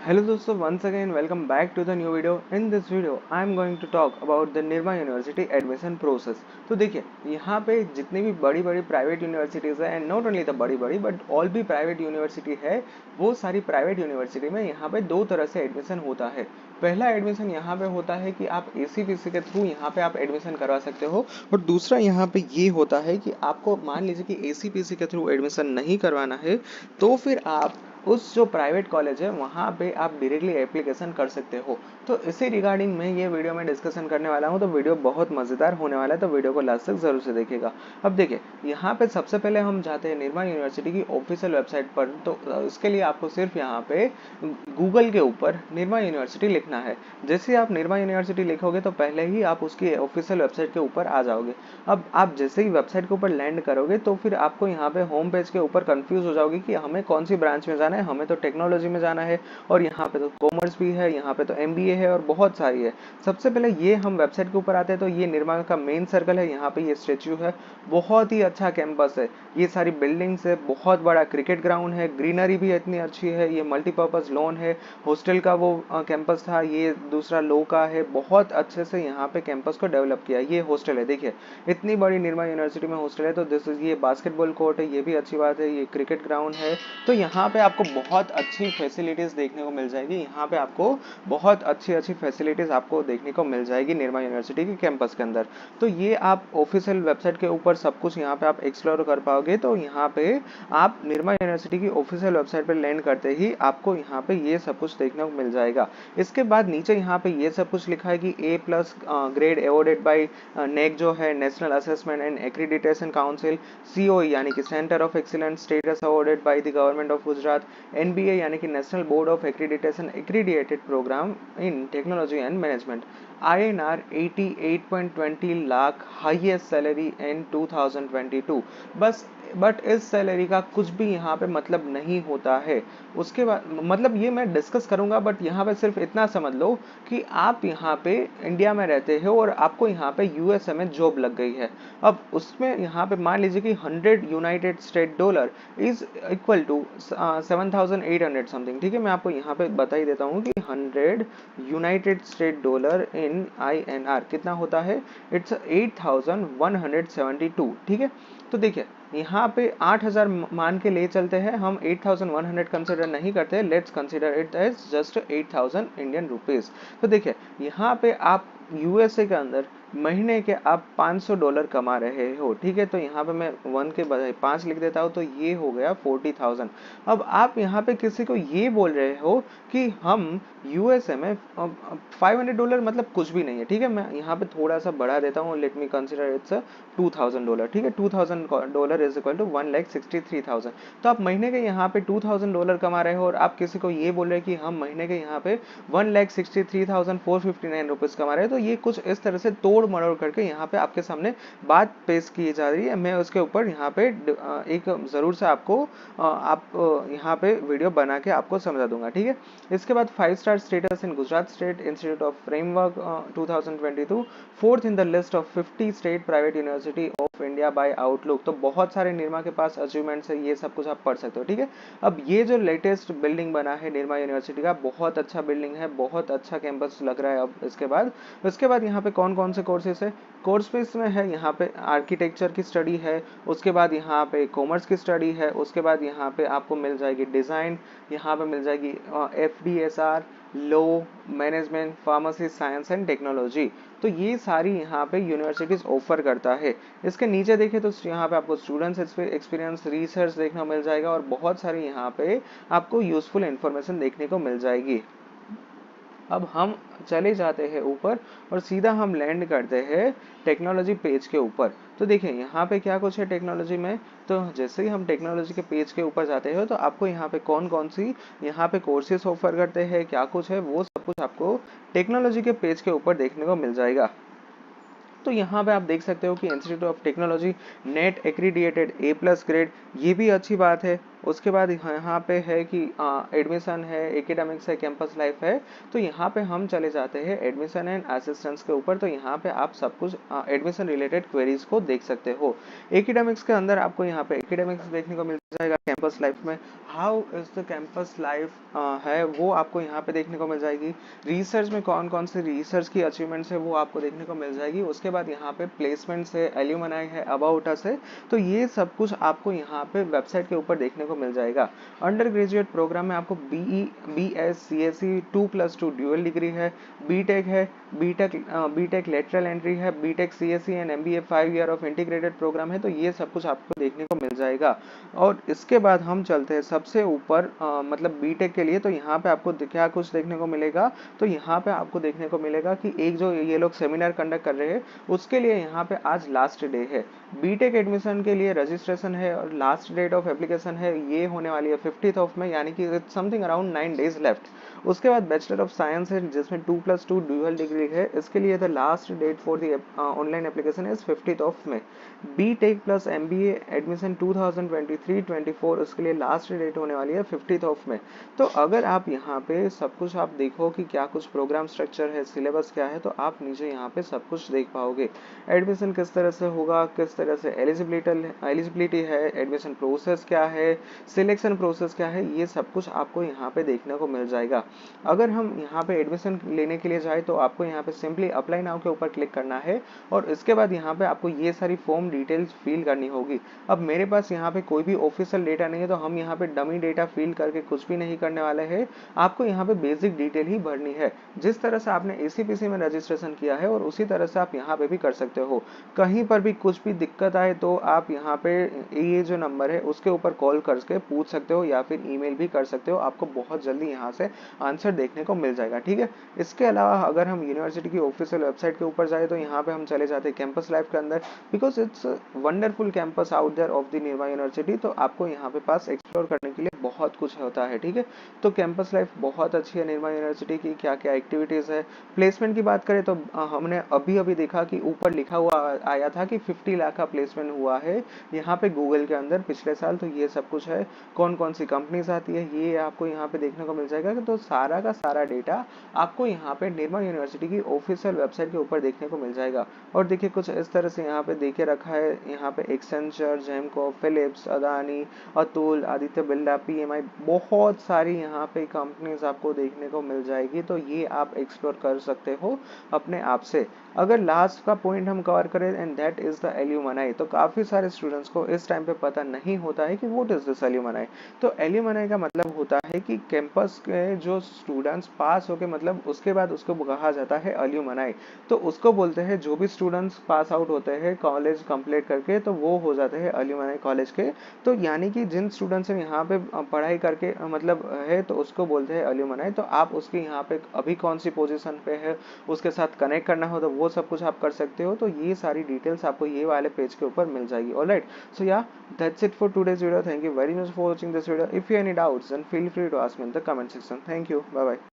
Hello दोस्तों, once again welcome back to the new video. In this video I am going to talk about the Nirma University admission process. तो देखिए यहाँ पे जितनी भी बड़ी बड़ी प्राइवेट यूनिवर्सिटीज़ है एंड नॉट ओनली द बड़ी बड़ी बट ऑल भी प्राइवेट यूनिवर्सिटी है, वो सारी प्राइवेट यूनिवर्सिटी में यहाँ पे दो तरह से एडमिशन होता है। पहला एडमिशन यहाँ पे होता है कि आप ACPC के थ्रू यहाँ पे आप एडमिशन करवा सकते हो, और दूसरा यहाँ पे ये होता है कि आपको मान लीजिए कि ACPC के थ्रू एडमिशन नहीं करवाना है तो फिर आप उस जो प्राइवेट कॉलेज है वहाँ पे आप डायरेक्टली एप्लीकेशन कर सकते हो। तो इसी रिगार्डिंग में ये वीडियो में डिस्कशन करने वाला हूँ, तो वीडियो बहुत मज़ेदार होने वाला है, तो वीडियो को लास्ट तक ज़रूर से देखिएगा। अब देखिए यहाँ पे सबसे पहले हम जाते हैं निर्मा यूनिवर्सिटी की ऑफिशियल वेबसाइट पर। तो इसके लिए आपको सिर्फ यहाँ पे गूगल के ऊपर निर्मा यूनिवर्सिटी लिखना है। जैसे ही आप निर्मा यूनिवर्सिटी लिखोगे तो पहले ही आप उसकी ऑफिशियल वेबसाइट के ऊपर आ जाओगे। अब आप जैसे ही वेबसाइट के ऊपर लैंड करोगे तो फिर आपको यहाँ पे होम पेज के ऊपर कंफ्यूज हो जाओगे कि हमें कौन सी ब्रांच में जाना है। हमें तो टेक्नोलॉजी में जाना है, और यहाँ पे तो कॉमर्स भी है, यहाँ पे तो MBA है और बहुत सारी है। सबसे पहले ये हम वेबसाइट के ऊपर आते हैं तो ये निर्मा का मेन सर्कल है, यहाँ पे ये स्टेच्यू है। बहुत ही अच्छा कैंपस है, ये सारी बिल्डिंग्स है, बहुत बड़ा क्रिकेट ग्राउंड है, ग्रीनरी भी इतनी अच्छी है, ये मल्टीपर्पज लॉन है। हॉस्टल का वो कैंपस था, ये दूसरा लो का है। बहुत अच्छे से यहाँ पे कैंपस को डेवलप किया। ये हॉस्टल है, देखिए इतनी बड़ी निर्मा यूनिवर्सिटी में हॉस्टल है। तो दिस इज ये बास्केटबॉल कोर्ट है, ये भी अच्छी बात है, ये क्रिकेट ग्राउंड है। तो यहाँ पे आपको बहुत अच्छी फैसिलिटीज देखने को मिल जाएगी। यहाँ पे आपको बहुत अच्छी अच्छी फैसिलिटीज आपको देखने को मिल जाएगी निर्मा यूनिवर्सिटी के कैंपस के अंदर। तो ये आप ऑफिशियल वेबसाइट के ऊपर सब कुछ यहाँ पे आप एक्सप्लोर कर पाओगे। तो यहाँ पे आप निर्मा यूनिवर्सिटी की ऑफिशियल वेबसाइट पर लैंड करते ही आपको यहाँ पे ये सब कुछ देखने को मिल जाएगा। इसके बाद नीचे यहाँ पे ये सब कुछ लिखा है कि A+ grade awarded by NAAC जो है, national assessment and accreditation council, COE यानी कि centre of excellence status awarded by the government of Gujarat, NBA यानी कि national board of accreditation accredited programme in technology and management, INR 88.20 lakh highest salary in 2022। बस but इस salary का कुछ भी यहाँ पे मतलब नहीं होता है। उसके बाद मतलब ये मैं डिस्कस करूंगा, बट यहाँ पे सिर्फ इतना समझ लो कि आप यहाँ पे इंडिया में रहते हो और आपको यहाँ पे USA में जॉब लग गई है। अब उसमें यहाँ पे मान लीजिए कि 100 united state dollar is equal to 7,800 something. ठीक है, मैं आपको यहाँ पे बता ही देता हूँ कि 100 united state dollar in INR कितना होता है। इट्स 8,172। ठीक है, तो देखिए यहाँ पे 8,000 मान के ले चलते हैं हम, 8,100 कंसिडर नहीं करते, let's consider it as just 8,000 Indian rupees. तो देखिए यहाँ पे आप USA के अंदर महीने के आप $500 कमा रहे हो। ठीक है, तो यहाँ पे मैं 1 के बजाय 5 लिख देता हूँ, तो ये हो गया 40,000। अब आप यहाँ पे किसी को ये बोल रहे हो कि हम USA में $500 मतलब कुछ भी नहीं है। ठीक है, मैं यहाँ पे थोड़ा सा बढ़ा देता हूँ, लेट मी कंसिडर इट्स $2,000। ठीक है, $2,000 इज इक्वल टू 1,63,000। तो आप महीने के यहाँ पे $2,000 कमा रहे हो, और आप किसी को ये बोल रहे हैं कि हम महीने के यहाँ पे 1,63,459 रुपीज कमा रहे हैं। तो ये कुछ इस तरह से तोड़ मरोड़ करके यहाँ पे आपके सामने बात पेश की जा रही है। मैं उसके ऊपर यहाँ पे एक जरूर से आपको आप यहाँ पे वीडियो बना के आपको समझा दूंगा। ठीक है, इसके बाद 5 star status in Gujarat state institute of framework 2022, fourth in the list of 50 state private university of India by outlook. तो बहुत सारे निर्मा के पास अचीवमेंट्स है, ये सब कुछ आप पढ़ सकते हो। ठीक है, अब ये जो लेटेस्ट बिल्डिंग बना है निर्मा यूनिवर्सिटी का, बहुत अच्छा बिल्डिंग है, बहुत अच्छा कैंपस लग रहा है। अब इसके बाद यहाँ पे कौन कौन से कोर्सेस है, कोर्स बेस में है, यहाँ पे आर्किटेक्चर की स्टडी है, उसके बाद यहाँ पे कॉमर्स की स्टडी है, उसके बाद यहाँ पे आपको मिल जाएगी डिज़ाइन, यहाँ पे मिल जाएगी FDSR, law, management, pharmacy science and technology. तो ये सारी यहाँ पे यूनिवर्सिटीज ऑफर करता है। इसके नीचे देखें तो यहाँ पे आपको स्टूडेंट्स एक्सपीरियंस, रिसर्च देखना मिल जाएगा, और बहुत सारी यहाँ पे आपको यूजफुल इंफॉर्मेशन देखने को मिल जाएगी। अब हम चले जाते हैं ऊपर और सीधा हम लैंड करते हैं टेक्नोलॉजी पेज के ऊपर। तो देखिए यहाँ पे क्या कुछ है टेक्नोलॉजी में। तो जैसे ही हम टेक्नोलॉजी के पेज के ऊपर जाते हैं तो आपको यहाँ पे कौन कौन सी यहाँ पे कोर्सेज ऑफर करते हैं, क्या कुछ है, वो सब कुछ आपको टेक्नोलॉजी के पेज के ऊपर देखने को मिल जाएगा। तो यहाँ पे आप देख सकते हो कि institute of technology net accredited A+ grade, ये भी अच्छी बात है। उसके बाद यहाँ पे है कि एडमिशन है, एकेडमिक्स है, कैंपस लाइफ है। तो यहाँ पे हम चले जाते हैं एडमिशन एंड असिस्टेंस के ऊपर। तो यहाँ पे आप सब कुछ एडमिशन रिलेटेड क्वेरीज को देख सकते हो। एकेडमिक्स के अंदर आपको यहाँ पे एकेडमिक्स देखने को मिल जाएगा। कैंपस लाइफ में how is the campus life है वो आपको यहाँ पे देखने को मिल जाएगी। रिसर्च में कौन कौन से रिसर्च की अचीवमेंट्स है वो आपको देखने को मिल जाएगी। उसके बाद यहाँ पे प्लेसमेंट्स है, एल्यूमनाई है, अबाउट अस है। तो ये सब कुछ आपको यहाँ पे वेबसाइट के ऊपर देखने को मिल जाएगा। अंडर ग्रेजुएट प्रोग्राम में आपको BS CSE 2+2 ड्यूअल डिग्री है, बीटेक है, बीटेक लेटरल एंट्री है, BTech CSE and MBA 5 year of integrated programme है। तो ये सब कुछ आपको देखने को मिल जाएगा। और इसके बाद हम चलते हैं सबसे ऊपर मतलब बीटेक के लिए। तो यहाँ पे आपको क्या कुछ देखने को मिलेगा। तो यहाँ पे आपको देखने को मिलेगा कि एक जो ये लोग सेमिनार कंडक्ट कर रहे हैं उसके लिए यहाँ पे आज लास्ट डे है। बीटेक एडमिशन के लिए रजिस्ट्रेशन है और लास्ट डेट ऑफ एप्लीकेशन है ये होने वाली है 50th ऑफ में, यानी कि समथिंग अराउंड 9 डेज लेफ्ट। उसके बाद बैचलर ऑफ साइंस है जिसमें 2+2 ड्यूअल डिग्री है। इसके लिए the last date for the online application is 50th of में। बीटेक प्लस MBA एडमिशन 2023-24 उसके लिए लास्ट डेट होने वाली है 50th ऑफ में। तो अगर आप यहाँ पे सब कुछ आप देखो कि क्या कुछ प्रोग्राम स्ट्रक्चर है, सिलेबस क्या है, तो आप नीचे यहाँ पे सब कुछ देख पाओगे। एडमिशन किस तरह से होगा, किस तरह से एलिजिबिलिटी है, एडमिशन प्रोसेस क्या है, सिलेक्शन प्रोसेस क्या है, ये सब कुछ आपको यहाँ पे देखने को मिल जाएगा। अगर हम यहाँ पे एडमिशन लेने के लिए जाए तो आपको यहाँ पे सिंपली अप्लाई नाउ के ऊपर क्लिक करना है और इसके बाद यहाँ पे आपको ये सारी फॉर्म डिटेल्स फिल करनी होगी। अब मेरे पास यहाँ पे कोई भी ऑफिशियल डेटा नहीं है तो हम यहाँ पे डमी डेटा फिल करके कुछ भी नहीं करने वाले हैं। आपको यहाँ पे बेसिक डिटेल ही भरनी है। जिस तरह से आपने ACPC में रजिस्ट्रेशन किया है और उसी तरह से आप यहाँ पे भी कर सकते हो। कहीं पर भी कुछ भी दिक्कत आए तो आप यहाँ पे ये जो नंबर है उसके ऊपर कॉल करके पूछ सकते हो या फिर ईमेल भी कर सकते हो। आपको बहुत जल्दी यहाँ से आंसर देखने को मिल जाएगा, ठीक है। इसके अलावा अगर हम यूनिवर्सिटी की ऑफिशियल वेबसाइट के ऊपर जाए तो यहाँ पे हम चले जाते हैं कैंपस लाइफ के अंदर, because it's wonderful campus out there of the Nirma university. तो आपको यहाँ पे पास एक्सप्लोर करने के लिए बहुत कुछ होता है, ठीक है। तो कैंपस लाइफ बहुत अच्छी है निर्मा यूनिवर्सिटी की। क्या क्या एक्टिविटीज है, प्लेसमेंट की बात करें तो हमने अभी अभी देखा कि ऊपर लिखा हुआ आया था कि 50 लाख का प्लेसमेंट हुआ है यहाँ पे गूगल के अंदर पिछले साल। तो ये सब कुछ है, कौन कौन सी कंपनीज आती है ये आपको यहाँ पे देखने को मिल जाएगा। तो सारा का सारा डेटा आपको यहाँ पे निर्मा यूनिवर्सिटी की ऑफिशियल वेबसाइट के ऊपर देखने को मिल जाएगा। और देखिए कुछ इस तरह से यहाँ पे देखे रखा है। यहाँ पे एक्सेंचर, जेमको, फिलिप्स, अदानी, अतुल, आदित्य बिरला, PMI, बहुत सारी यहाँ पे कंपनीज आपको देखने को मिल जाएगी। तो ये आप एक्सप्लोर कर सकते हो अपने आप से। अगर लास्ट का पॉइंट हम कवर करें and that is the alumni, तो काफी सारे स्टूडेंट्स को इस टाइम पे पता नहीं होता है कि व्हाट इज दिस एल्यूमनाई। तो एल्यूमनाई का मतलब होता है कि कैंपस के जो स्टूडेंट्स पास होके मतलब उसके बाद उसको कहा जाता है एल्यूमनाई। तो उसको बोलते हैं जो भी स्टूडेंट्स पास आउट होते हैं कॉलेज कंप्लीट करके, तो वो हो जाते हैं एल्यूमनाई कॉलेज के। तो यानी कि जिन स्टूडेंट्स ने यहाँ पे पढ़ाई करके मतलब है तो उसको बोलते हैं एल्यूमनाई। तो आप उसके यहाँ पे अभी कौन सी पोजीशन पे है उसके साथ कनेक्ट करना हो तो वो सब कुछ आप कर सकते हो। तो ये सारी डिटेल्स आपको ये वाले पेज के ऊपर मिल जाएगी। Alright, so yeah that's it for today's video. Thank you very much for watching this video. If you any doubts then feel free to ask me in the comment section. Thank you, bye bye.